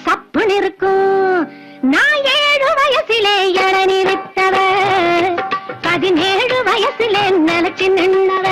சப்புன்னு இருக்கும். நான் 7 வயசிலே இளநீ வித்தவ, 17 வயசிலே நினைச்சு நின்னவ.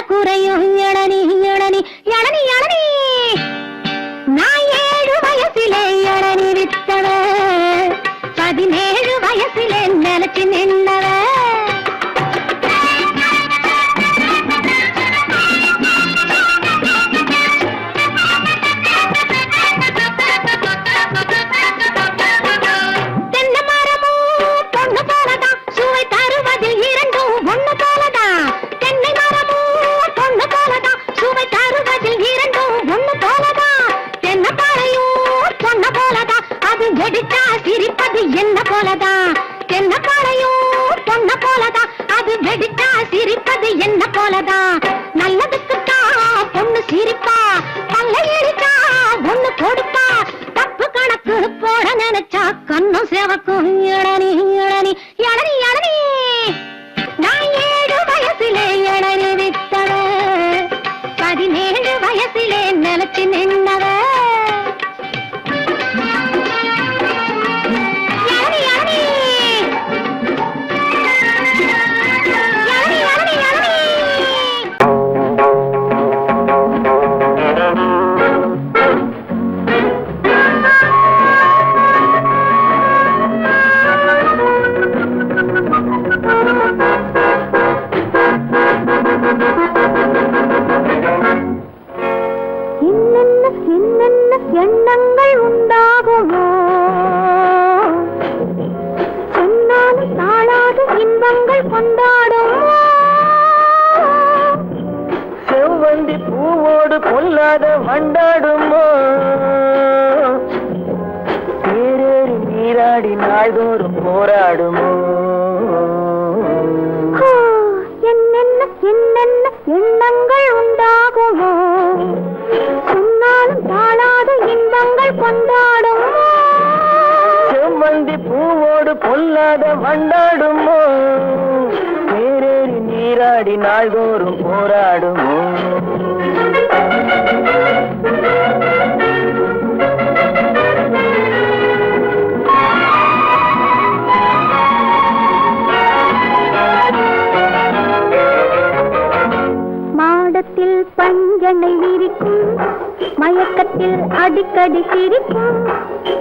குறையும் இளநீ இளநீ இளநீ இளநீ. நான் 7 வயசிலே இளநீ வித்தவ, 17 வயசிலே நினைச்சு நின்னவ. தென்னை மரமும் பொண்ணு போலதான், சுவை தருவதில் இரண்டும் ஒண்ணு போலதான். தென்னை மரமும் பொண்ணு போலதான், சுவை தருவதில் இரண்டும் ஒண்ணு போலதான். தென்னை பாளையும் பொண்ணு போலதான், அது வெடித்தா சிரிப்பது என்ன போலதான். தென்னை பாளையும் பொண்ணு போலதான், அது வெடித்தா சிரிப்பது என்ன போலதான். நல்லதுக்குத்தான் பொண்ணு சிரிப்பா, பல்லை எரிச்சா ஒண்ணு கொடுப்பா. தப்பு கணக்கு போட நினைச்சா கண்ணும் சேவக்கும் இளநீ இளநீ இளநீ இளநீ. நான் 7 வயசிலே இளநீ வித்தவ, 17 வயசிலே நினைச்சு நின்னவ. இளநீ இளநீ இளநீ இளநீ இளநீ. என்னென்ன எண்ணங்கள் உண்டாகுமோ, சொன்னாலும் தாழாது இன்பங்கள் கொண்டாடுமோ. செவ்வந்தி பூவோடு பொல்லாத வண்டாடுமோ, தேரேறி நீராடி நாள்தோறும் போராடுமோ. என்னென்ன எண்ணங்கள் உண்டாகுமோ, சொன்னாலும் தாழாத இன்பங்கள் கொண்டாடுமோ. செவ்வந்தி பூவோடு பொல்லாத வண்டாடுமோ, தேரேறி நீராடி நாள்தோறும் போராடுமோ. மாடத்தில் பஞ்சனை விரிக்கும், மயக்கத்தில் அடிக்கடி சிரிக்கும்.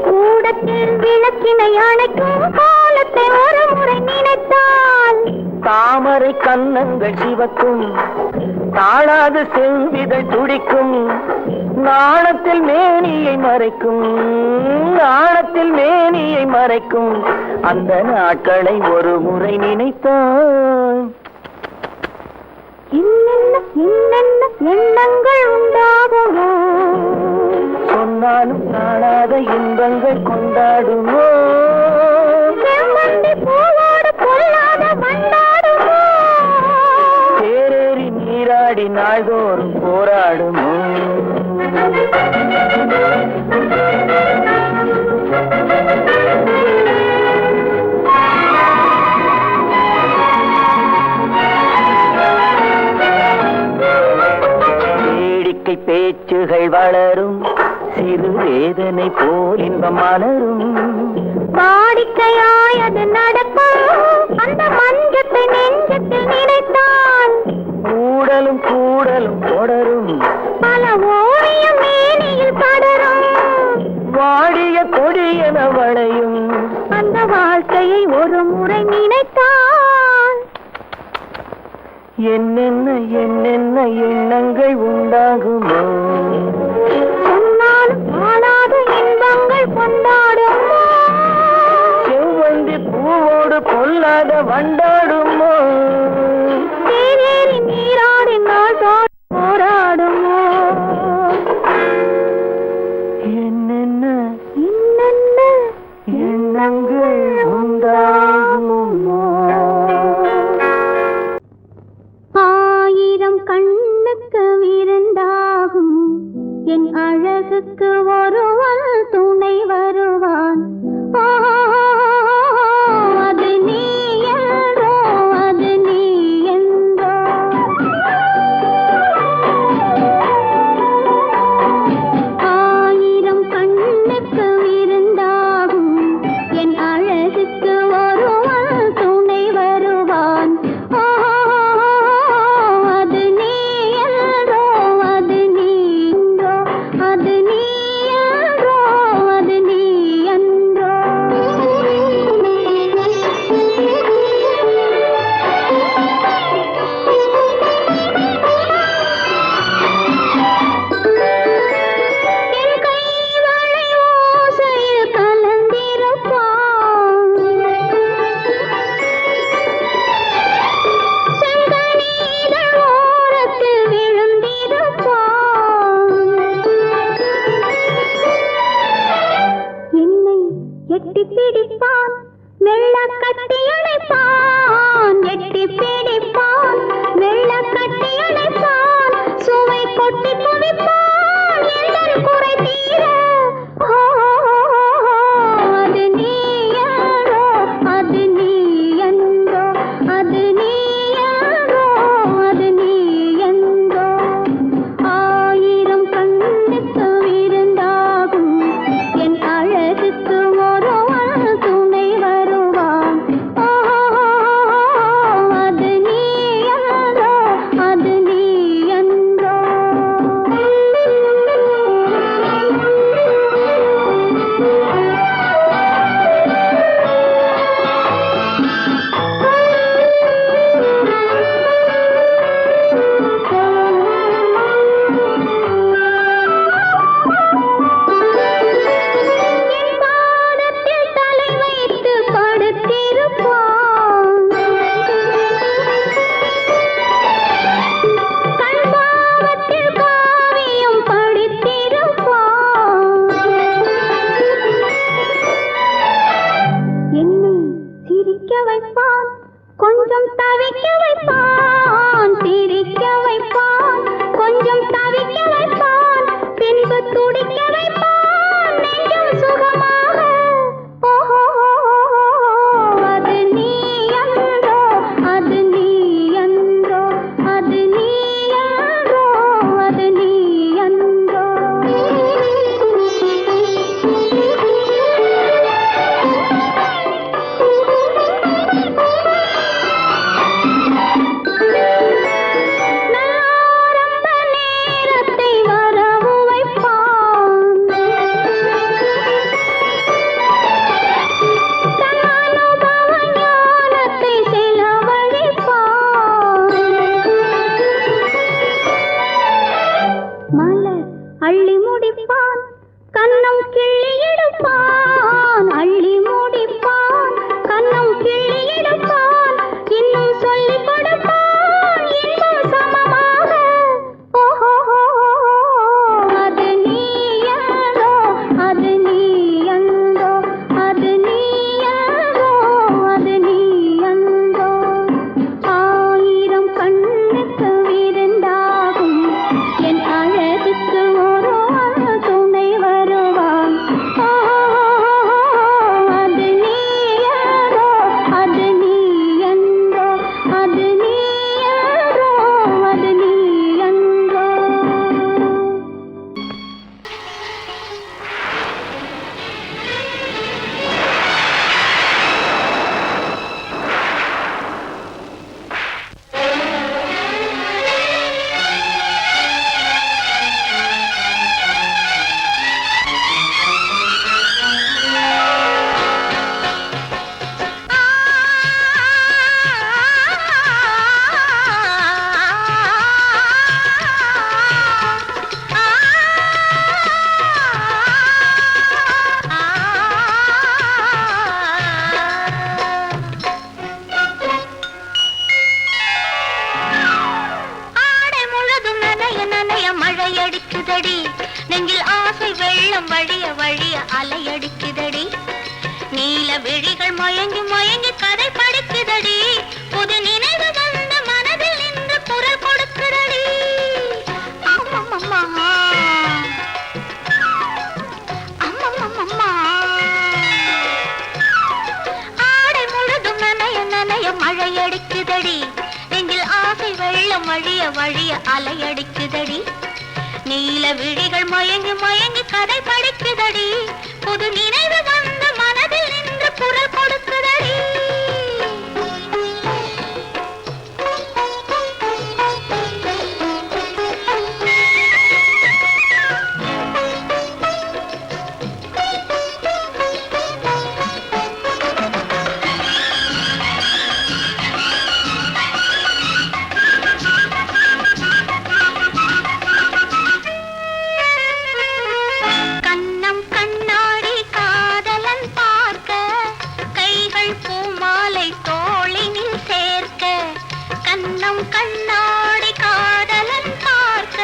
கூடத்தில் விளக்கினை அணைக்கும், காலத்தை ஒரு முறை நினைத்தால் தாமரை கன்னங்கள் சிவக்கும், தாழாது செவ்விதை துடிக்கும். நாணத்தில் மேனியை மறைக்கும், நாணத்தில் மேனியை மறைக்கும். அந்த நாட்களை ஒரு முறை நினைத்தான். என்னென்ன எண்ணங்கள் உண்டாகுமோ, சொன்னாலும் காணாத இன்பங்கள் கொண்டாடுமோ. செவ்வந்தி பூவோடு பொல்லாத வண்டாடுமோ. தேரேறி நீராடி நாள்தோறும் போராடுமோ. வேடிக்கை பேச்சுகள் வளரும், சிறு வேதனை போல் இன்பம் மலரும். வாடிக்கையாய் அது நடக்கும், அந்த மஞ்சத்தை நெஞ்சத்தில் நினைத்தால் கூடலும் கூடலும் தொடரும், பல ஓவியம் மேனியில் படரும். வாடிய கொடியென வளையும், அந்த வாழ்க்கையை ஒரு முறை நினைத்தால் என்னென்ன எண்ணங்கள் உண்டாகுமோ. சொன்னாலும் வாழாத இன்பங்கள் கொண்டாடுமோ. செவ்வந்தி பூவோடு பொல் சொல்லாத வண்டாடுமோ தேவேறி நீராடினால் போராடுமோ என்னென்ன என்னென்ன எண்ணங்கள் உண்டாகுமோ ஆயிரம் கண்ணுக்கு விருந்தாகும் என் அழகுக்கு ஒருவன் துணை வருவான் அது நீ என்றோ அது நீ என்றோ ஆயிரம் கண்ணுக்கு விருந்தாகும் என் அழகுக்கு ஒருவன் துணை வருவான் அது நீ என்றோ அது நீ என்றோ அது நீ என்றோ அது நீ என்றோ என் கைவளை ஓசையில் கலந்திருப்பான் செங்கனீதழ் ஓரத்தில் விழுந்திருப்பான் என்னை எட்டி பிடிப்பான் மெல்ல கட்டி அணைப்பான் எட்டி பிடிப்பான் மெல்ல கட்டி அணைப்பான் சுவை கொட்டி குவிப்பான் எந்தன் குறை தீர அது நீ என்றோ அது நீ என்றோ அது நீ என்றோ அது நீ என்றோ ஆயிரம் கண்ணுக்கு விருந்தாகும் என் அழகுக்கு ஒருவன் துணை வருவான் அது நீ என்றோ அது நீ என்றோ என் பாதத்தில் தலை வைத்து படுத்திருப்பான் கண் பாவத்தில் காவியம் படித்திருப்பான் என்னை சிரிக்க வைப்பான் கொஞ்சம் தவிக்க வைப்பான் சிரிக்க வைப்பான் கொஞ்சம் தவிக்க வைப்பான் பின்பு துடிக்க வைப்பான் நெஞ்சம் சுகமாக அது நீ என்றோ அது நீ என்றோ அது நீ என்றோ அது நீ என்றோ ஆரம்ப நேரத்தை வெள்ளம் வழிய வழிய அலையடிக்குதடி நீல விழிகள் மயங்கி மயங்கி கதை படிக்குதடி புது நினைவு வந்த மனதில் நின்று குரல் கொடுக்குதடி அம்மம்மம்மா அம்மம்மம்மா ஆடை முழுதும் நனைய நனைய மழை அடிக்குதடி நெஞ்சில் ஆசை வெள்ளம் வழிய வழிய அலையடிக்குதடி நீல விழிகள் மயங்கி மயங்கி கதை படிக்குதடி புது நினைவு வந்த மனதில் நின்று குரல் கொடுக்குதடி கண்ணாடி காதலன் பார்க்க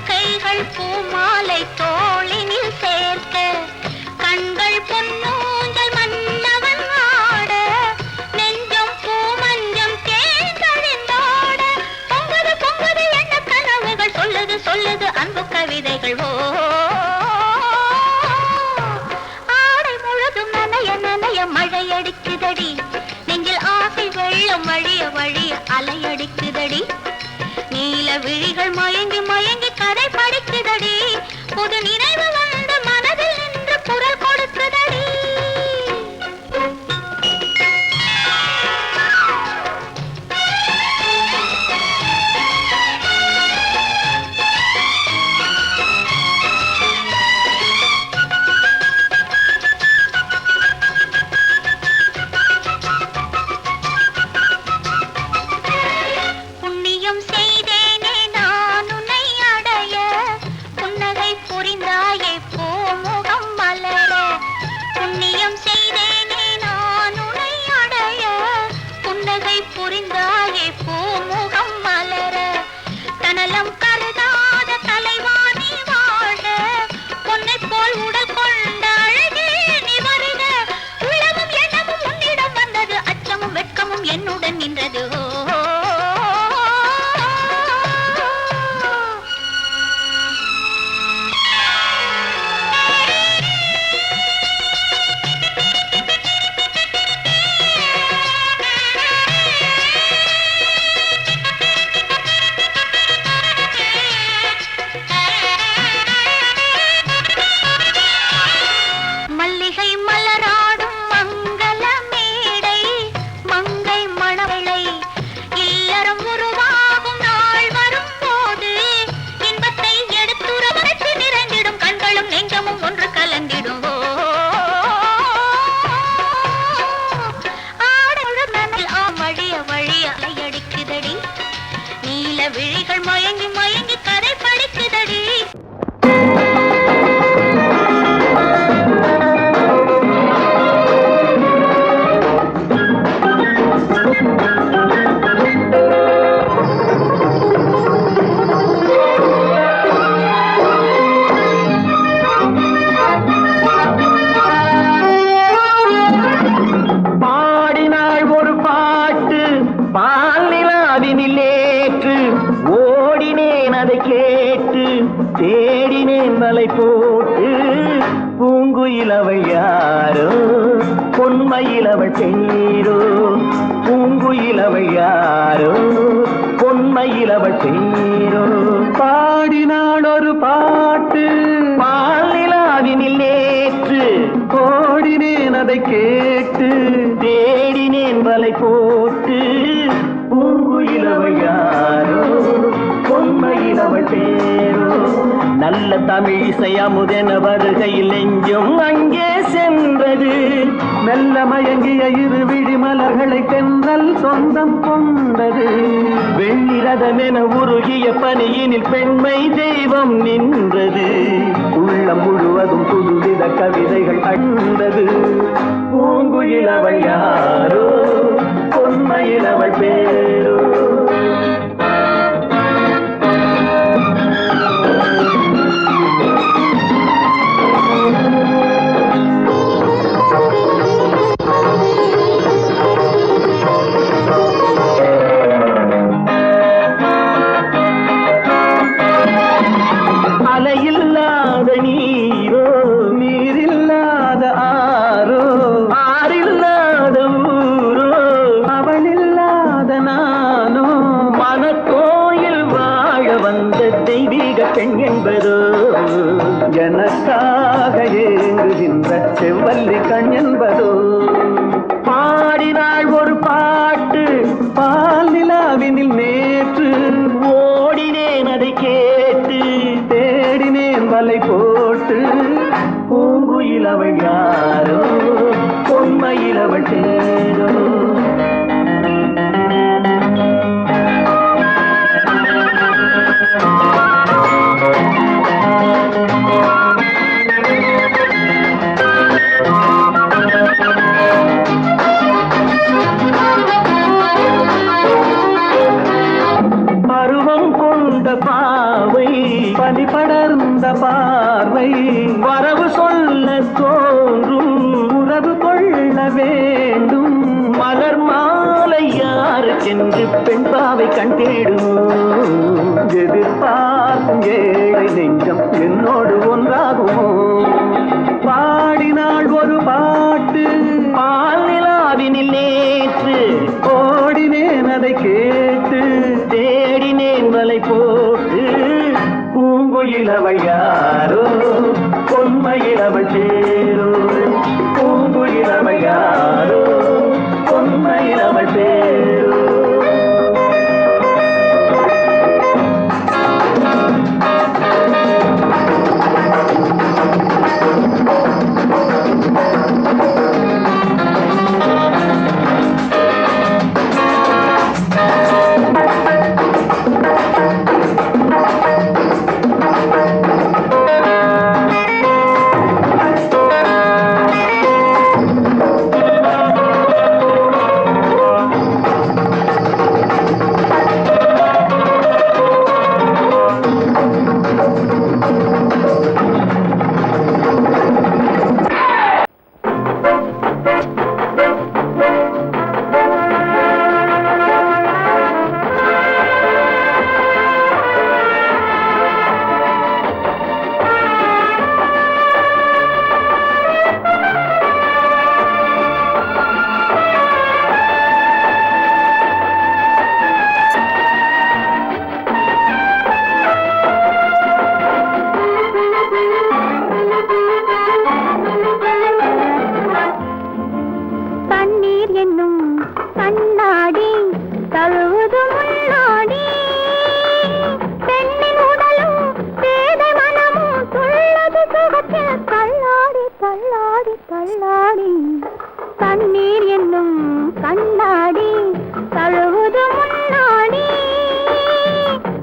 கைகள் பூமாலை தோளினில் சேர்க்க கண்கள் பொன்னூஞ்சல் மன்னவன் ஆட நெஞ்சம் பூமஞ்சம் தேர்ந்தழிந்தோட பொங்குது பொங்குது என்ன கனவுகள் சொல்லுது சொல்லுது அன்பு கவிதைகள் ஓ ஆடை முழுதும் நனைய நனைய மழை அடிக்குதடி நெஞ்சில் ஆசை வெள்ளம் வழிய வழிய அலையடிக்குதடி நீல விழிகள் மயங்கி மயங்கி கதை படிக்குதடி புது நினைவு வந்த மனதில் நின்று குரல் கொடுக்குதடி புரிந்தாயே பூமுகம் மலர கனலம் கருதாத தலைவாணி வாழ பொன்னை போல் உடல் கொண்ட அழகே நீ வருக உலகம் எண்ணமும் உன்னிடம் வந்தது அச்சமும் வெட்கமும் என்னுடன் நின்றது விழிகள் மயங்கி மயங்கி கதை படிக்குதடி பாடினாள் ஒரு பாட்டு பாலிலாவினிலே ஓடினேன் அதை கேட்டு தேடினேன் வலை போட்டு பூங்குயிலவள் யாரோ பொன்மையிலவள் பேரோ பூங்குயிலவள் யாரோ பொன்மையிலவள் பேரோ பாடினாள் ஒரு பாட்டு பாலிலாவினில் நேற்று ஓடினேன் அதை கேட்டு தேடினேன் வலை போட்டு பூங்குயிலவள் யாரோ பொன்மையிலவள் பேரோ நல்ல தமிழிசை அமுதென வருகையில் நெஞ்சும் அங்கே சென்றது மெல்ல மயங்கிய இரு விழி மலர்களை தென்றல் சொந்தம் கொண்டது வெண்ணிரதமென உருகிய பனியினில் பெண்மை தெய்வம் நின்றது உள்ளம் முழுவதும் புதுவித கவிதைகள் அண்டது பூங்குயிலவள் யாரோ பொன்மையிலவள் பேரோ தெய்வீக பெண் என்பதோ எனக்காக ஏங்குகின்ற செவ்வல்லி கண் என்பதோ பாடினாள் ஒரு பாட்டு பால் நிலாவினில் நேற்று ஓடினேன் அதை கேட்டு தேடினேன் வலை போட்டு பூங்குயில் அவள் யாரோ பொன்மையில் அவள் தேரோ பாவை பனி படர்ந்த பார்வை வரவு சொல்ல தோன்றும் உறவு கொள்ள வேண்டும் மலர் மாலை யாருக்கென்று பெண் பாவை கண் தேடும் எதிர்பார்க்கும் ஏழை நெஞ்சம் என்னோடு ஒன்றாகுமோ பாடினாள் ஒரு பாட்டு பால் நிலாவினில் நேற்று ஓடினேன் அதை கேட்டு தேடினேன் வலை போட்டு பூங்குயில் அவள் யாரோ பொன்மையில் அவள் சேரோ பூங்குயில் அவள் யாரோ பொன்மையில் அவள் சேரோ கண்ணீர் என்னும் கண்ணாடி தழுவுது முன்னாடி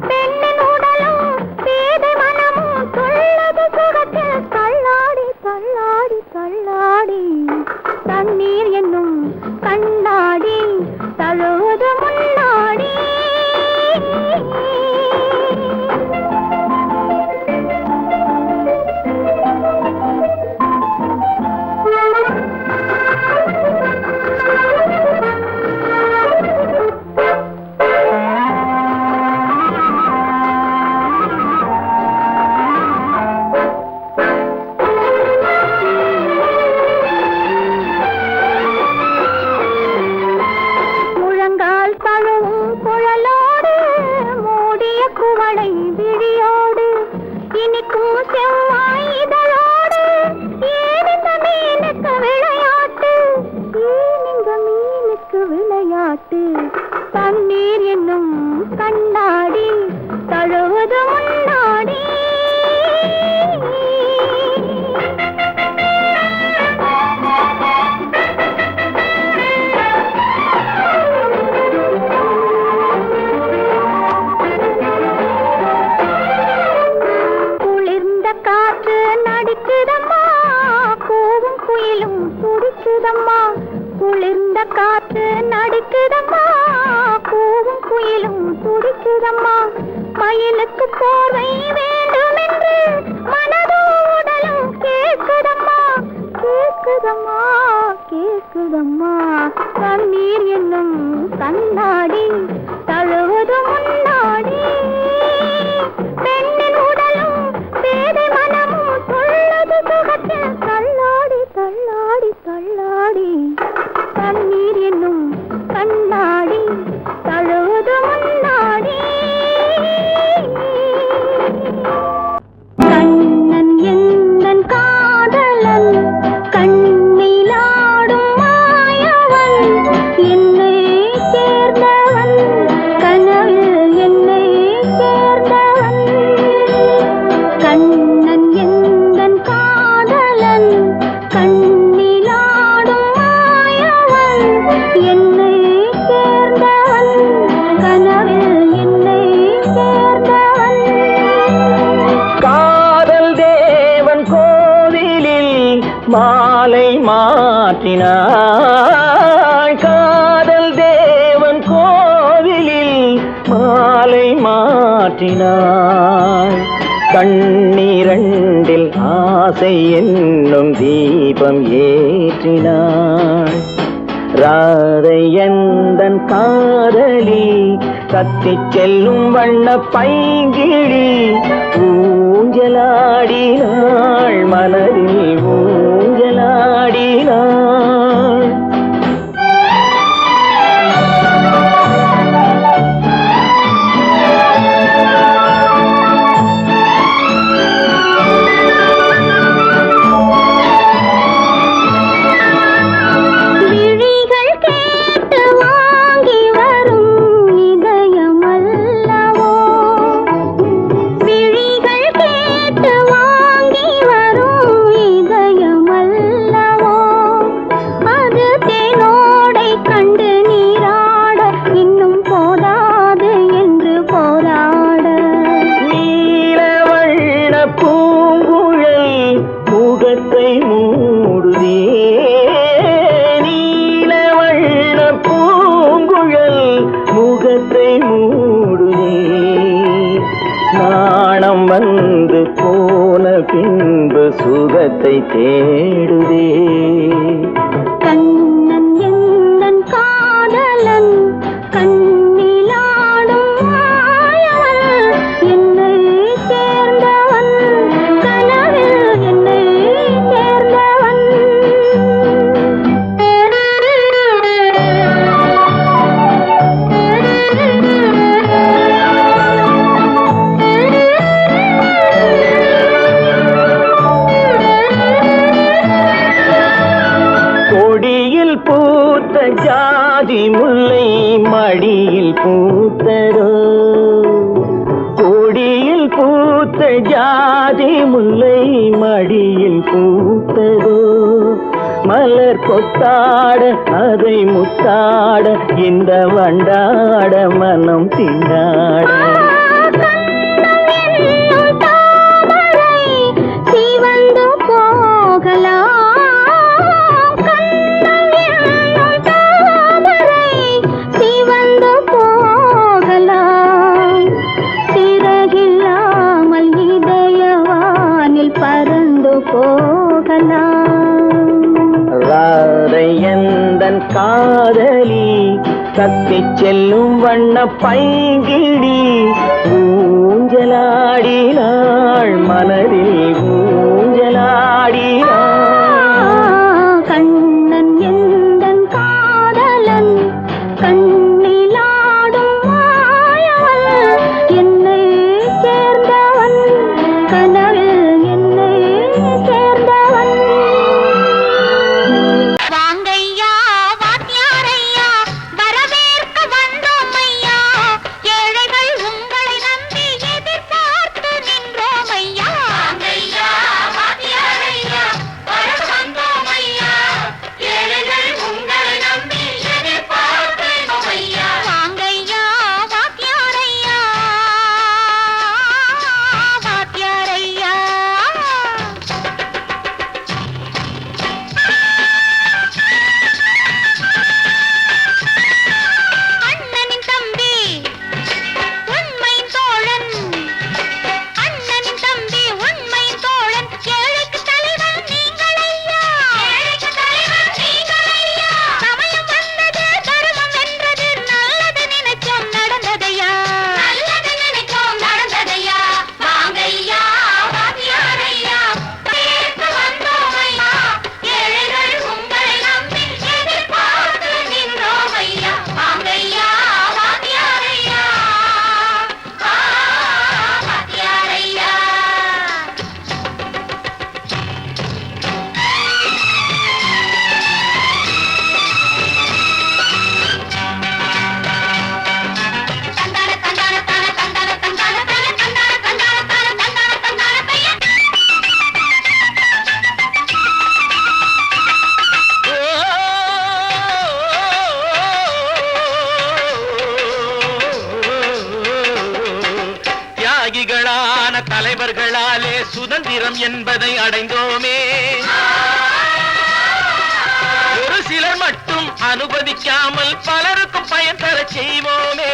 பெண்ணின் உடலும் பேதை மனமும் துள்ளது சுகத்தில் தள்ளாடி தள்ளாடி தள்ளாடி தண்ணீர் என்னும் கண்ணாடி தழுவுது முன்னாடி தண்ணீர் என்னும் கண்ணாடி தழுவது முன்னாடி குளிர்ந்த காற்று நடிக்குதம்மா கூவும் குயிலும் துடிக்குதம்மா குளிர்ந்த காற்று நடிக்குதம்மா கூவும் குயிலும் துடிக்குதம்மா மயிலுக்கு போர்வை மாற்றினாள் காதல் தேவன் கோவிலில் மாலை மாற்றினாள் கண்ணீரண்டில் ஆசை என்னும் தீபம் ஏற்றினாள் ராதை எந்தன் காதலி கத்திச் செல்லும் வண்ண பைங்கிழி ஊஞ்சலாடினாள் மலரில் ஊஞ்சலாடினாள் வந்து போன பின்பு சுகத்தை தேடுதே கண்ணன் எந்தன் காதலன் கண்ணிலாடும் மாயவன் என்னை சேர்ந்தவன் கனவில் என்னை சேர்ந்தவன் கொடியில் பூத்த ஜாதி முல்லை மடியில் பூத்ததோ கொடியில் பூத்த ஜாதி முல்லை மடியில் பூத்ததோ மலர் கொத்தாட அதை முத்தாட இந்த வண்டாட மனம் திண்டாட ராதை எந்தன் காதலி கத்திச் செல்லும் வண்ண பைங்கிழி ஊஞ்சலாடினாள் மனதில் ஊஞ்சலாடினாள் கண்ணன் எந்தன் காதலன் கண்ணிலாடும் மாயவன் என்னை சேர்ந்தவன் கனவில் என்னை சேர்ந்தவன் வாங்கையா வாத்தியாரையா வரவேற்க வந்தோம் ஐயா ஏழைகள் உங்களை நம்பி எதிர்பார்த்து நின்றோம் ஐயா வாங்கையா வாத்தியாரையா வர வந்தோம் ஐயா ஏழைகள் உங்களை நம்பி எதிர்பார்த்து ஐயா வாங்கையா வாத்தியாரையா வாத்தியாரையா அண்ணனின் தம்பி உண்மையின் தோழன் அண்ணனின் தம்பி உண்மையின் தோழன் ஏழைக்கு தலைவன் நீங்கள் ஐயா ஏழைக்கு தலைவன் நீங்கள் ஐயா சமயம் வந்தது தர்மம் வென்றது நல்லது நினைச்சோம் நடந்ததையா நல்லது நினைச்சோம் நடந்ததையா வாங்கையா வாத்தியாரையா கேட்டு வந்தோம் ஐயா ஏழைகள் உங்களை நம்பி எதிர்பார்த்து நின்றோம் ஐயா வாங்கையா வாத்தியாரையா வாத்தியாரையா தந்தான தந்தான தான தந்தான தந்தான தான தந்தான தந்தான தான தந்தான தந்தான பையன் தியாகிகளான தலைவர்களாலே சுதந்திரம் என்பதை அடைந்தோமே அனுமதிக்காமல் பலருக்கும் பயன் தர செய்வோமே.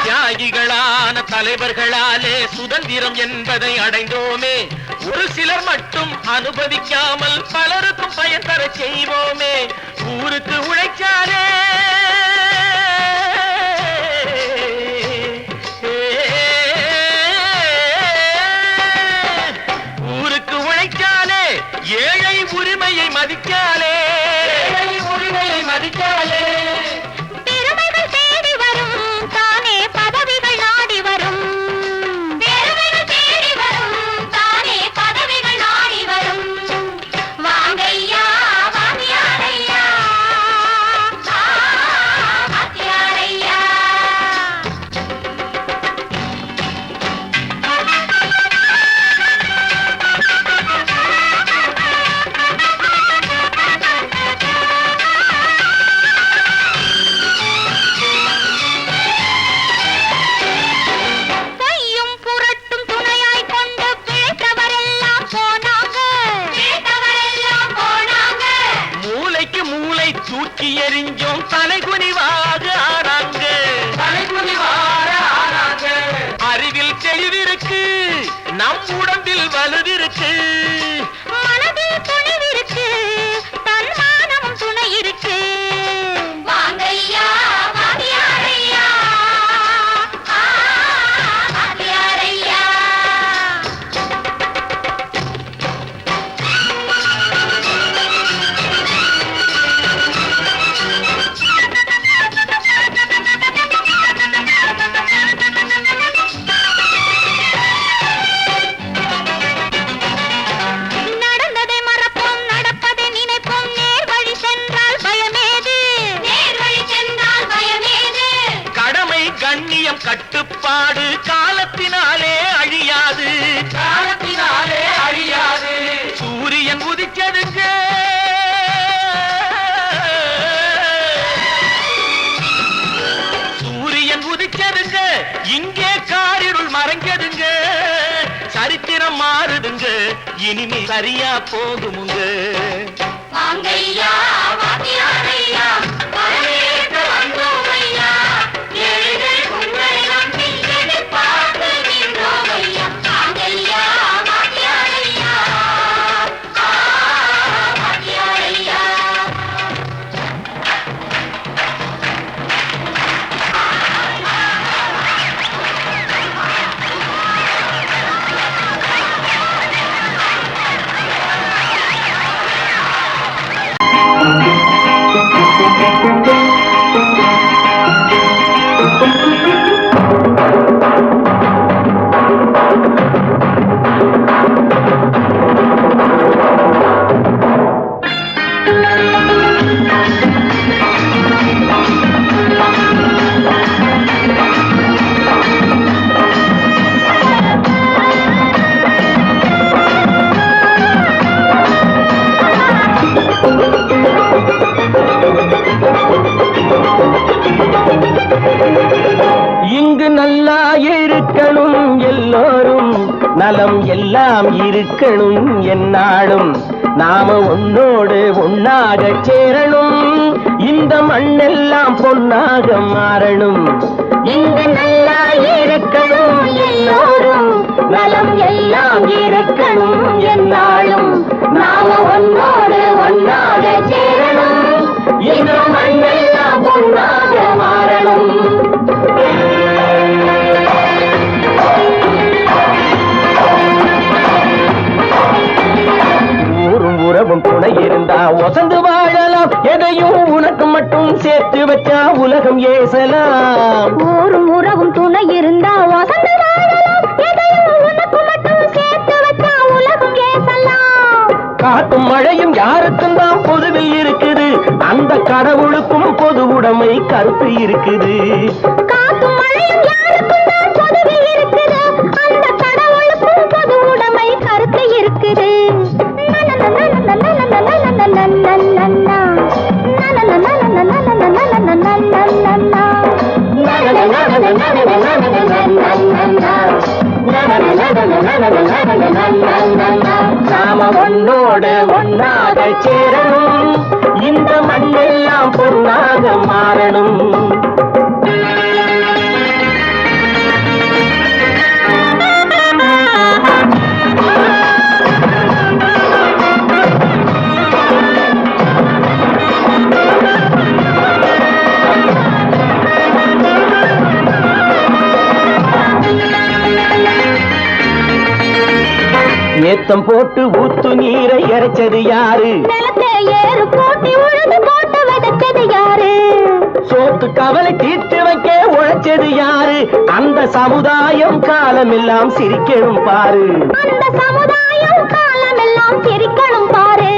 தியாகிகளான தலைவர்களாலே சுதந்திரம் என்பதை அடைந்தோமே. ஒரு சிலர் மட்டும் அனுமதிக்காமல் பலருக்கும் பயன் தர செய்வோமே. ஊருக்கு உழைச்சாலே ஏழை உரிமையை மதிக்காலே, உரிமையை மதிக்காலே. பெருமைகள் தேடி வரும் தானே பதவிகள் நாடி வரும். பெருமைகள் தேடி வரும் தானே பதவிகள் நாடி வரும். வாங்கையா வாத்தியாரையா, வாத்தியாரையா. தூக்கி எறிஞ்சோம் தலைகுனிவாக ஆனாங்க, தலைகுனிவாக ஆனாங்க. அறிவில் தெளிவிருக்கு, நம் உடம்பில் வலுவிருக்கு, மனதில் துணிவிருக்கு, தன்மானம் துணை இருக்கு. வாங்கையா வாத்தியாரையா, வாத்தியாரையா. கண்ணியம் கட்டுப்பாடு காலத்தினாலே அழியாது, காலத்தினாலே அழியாது. சூரியன் உதிச்சதுங்க, சூரியன் உதிச்சதுங்க, இங்கே காரிருள் மறைஞ்சதுங்க. சரித்திரம் மாறுதுங்க, இனிமே சரியா போகுமுங்க. வாங்கையா வாத்தியாரையா, வரவேற்க வந்தோமையா. ஏழைகள் உங்களை நம்பி எதிர்பார்த்து நின்றோமையா. வாங்கையா வாத்தியாரையா, வாத்தியாரையா. இங்கு நல்லா இருக்கணும் எல்லோரும், நலம் எல்லாம் இருக்கணும் என்னாலும். நாம ஒன்னோடு ஒன்னாக சேரணும், இந்த மண்ணெல்லாம் பொன்னாக மாறணும். இங்கு நல்லா இருக்கணும் எல்லோரும், நலம் எல்லாம் இருக்கணும் என்னாலும். நாம ஒன்னோடு ஒன்னாக சேரணும், இந்த மண்ணெல்லாம் பொன்னாக மாறணும். ஊரும் உறவும் துணை இருந்தா ஒசந்து வாழலாம், எதையும் உனக்கு மட்டும் சேர்த்து வச்சா உலகம் ஏசலாம். ஊரும் உறவும் துணை இருந்தா வசந்து வாழலாம், எதையும் உனக்கு மட்டும் சேர்த்து வச்சா உலகம் ஏசலாம். காட்டும் மழையும் யாருக்கும் தான் பொதுவில் இருக்குது, அந்த கடவுளுக்கும் பொது உடைமை கருத்து இருக்குது. காட்டும் மழையும் யாருக்கும் தான் பொதுவில் இருக்குது, அந்த கடவுளுக்கும் பொது உடைமை கருத்து இருக்குது. நாம ஒன்னோடு ஒன்னாக சேரணும், ஏத்தம் போட்டு ஊத்து நீரை இறைச்சது யாரு? நிலத்தை ஏறு போட்டி உழுது போட்டு விதைச்சது யாரு? சோத்து கவலை தீர்த்து வைக்க உழைச்சது யாரு? அந்த சமுதாயம் காலமெல்லாம் சிரிக்கணும் பாரு. அந்த சமுதாயம் காலமெல்லாம் சிரிக்கணும் பாரு.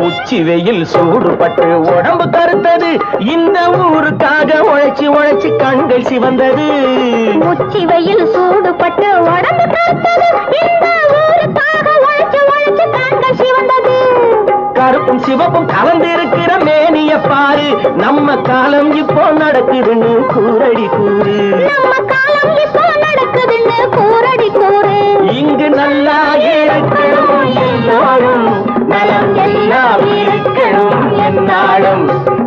உச்சி வெயில் சூடுபட்டு உடம்பு கருத்தது. இந்த ஊருக்காக உழைச்சி உழைச்சி கண்கள் சிவந்தது. உச்சி வெயில் சூடுபட்டு உடம்பு கருத்தது. இந்த ஊருக்காக உழைச்சு உழைச்சு கண்கள் சிவந்தது. கருப்பும் சிவப்பும் கலந்திருக்கிற மேனிய பாரு. நம்ம காலம் இப்போ நடக்குதுன்னு கூரடி கூறு. நம்ம காலம் இப்போ நடக்குதுன்னு கூரடி கூறு. இங்கு நல்லா இருக்கணும் எல்லாரும், நலம் எல்லாம் இருக்கணும் என்னாலும்.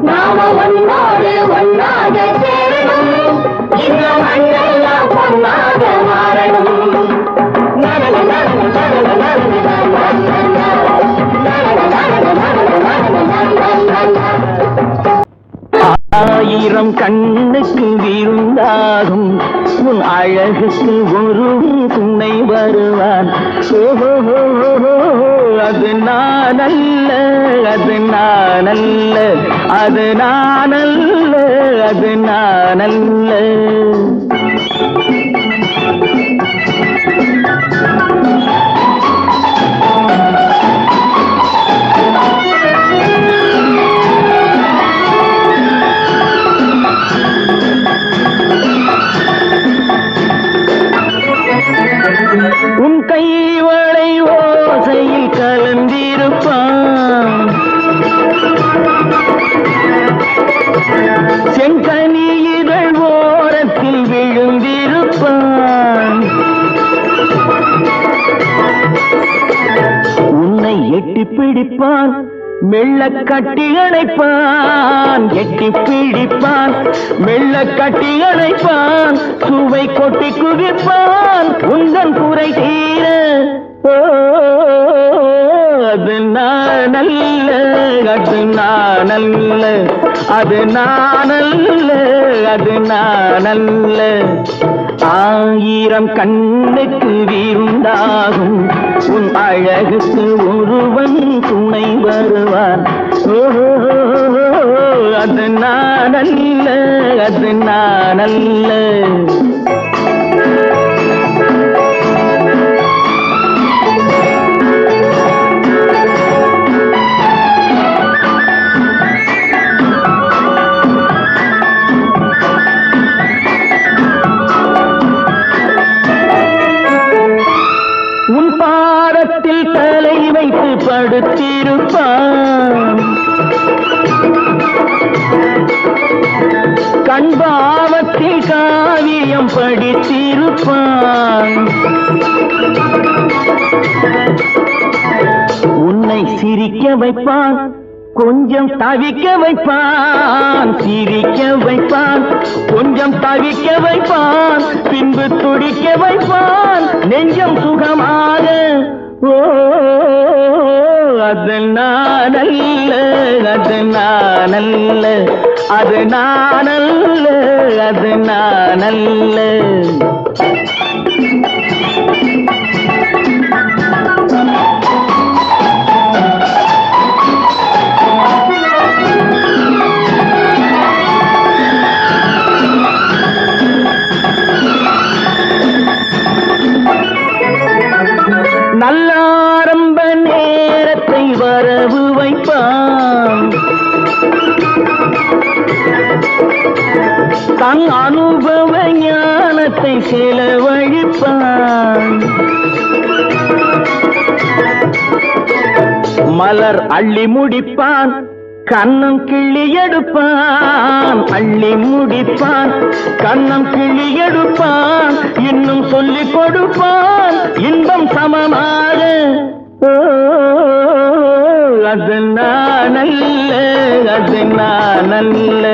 நாம ஒன்னோடு ஒன்னாக சேரணும். இந்த மண்ணெல்லாம் பொன்னாக மாறணும். ஆயிரம் கண்ணுக்கு விருந்தாகும் உன் அழகுக்கு ஒரு துணை வருவான். அது நானல்ல, அது நானல்ல, அது நானல்ல, அது நானல்ல. உன் கைவளை ஓசையில் கலந்திருப்பான். செங்கனி இதழ் ஓரத்தில் விழுந்திருப்பான். உன்னை எட்டி பிடிப்பான், மெல்ல கட்டி அணைப்பான். எட்டி பிடிப்பான், மெல்ல கட்டி அணைப்பான். சுவை கொட்டி குவிப்பான் உந்தன் குறை தீர. அது நானல்ல, அது நானல்ல, அது நானல்ல, அது நானல்ல. ஆயிரம் கண்ணுக்கு விருந்தாகும் உன் அழகுக்கு ஒருவன் துணை வருவான். அது நானல்ல, அது நானல்ல. உன் பாதத்தில் தலை வைத்து படுத்திருப்பான். கண்பாவத்தில் காவியம் படித்திருப்பான். உன்னை சிரிக்க வைப்பான், கொஞ்சம் தவிக்க வைப்பான். சிரிக்க வைப்பான், கொஞ்சம் தவிக்க வைப்பான். பின்பு துடிக்க வைப்பான் நெஞ்சம் சுகமாக. அது நானல்ல, அது நானல்ல, அது நானல்ல, அது நானல்ல. நல்ல ஆரம்ப நேரத்தை வரவு வைப்பான். தன் அனுபவ ஞானத்தை செலவழிப்பான். மலர் அள்ளி முடிப்பான், கண்ணம் கிள்ளி எடுப்பான் அள்ளி முடிப்பான், கண்ணம் கிள்ளி எடுப்பான் இன்னும் சொல்லிக் கொடுப்பான் இன்பம் சமமாக. அது நானல்ல, அது நானல்ல,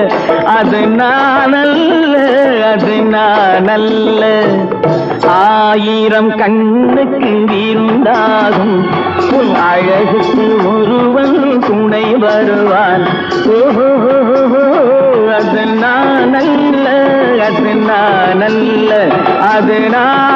அது நானல்ல, அது நானல்ல. ஆயிரம் கண்ணுக்கு இருந்தாகும் உன் அழகுக்கு ஒருவன் துணை வருவான். அது நானல்ல, அது நானல்ல, அது நான்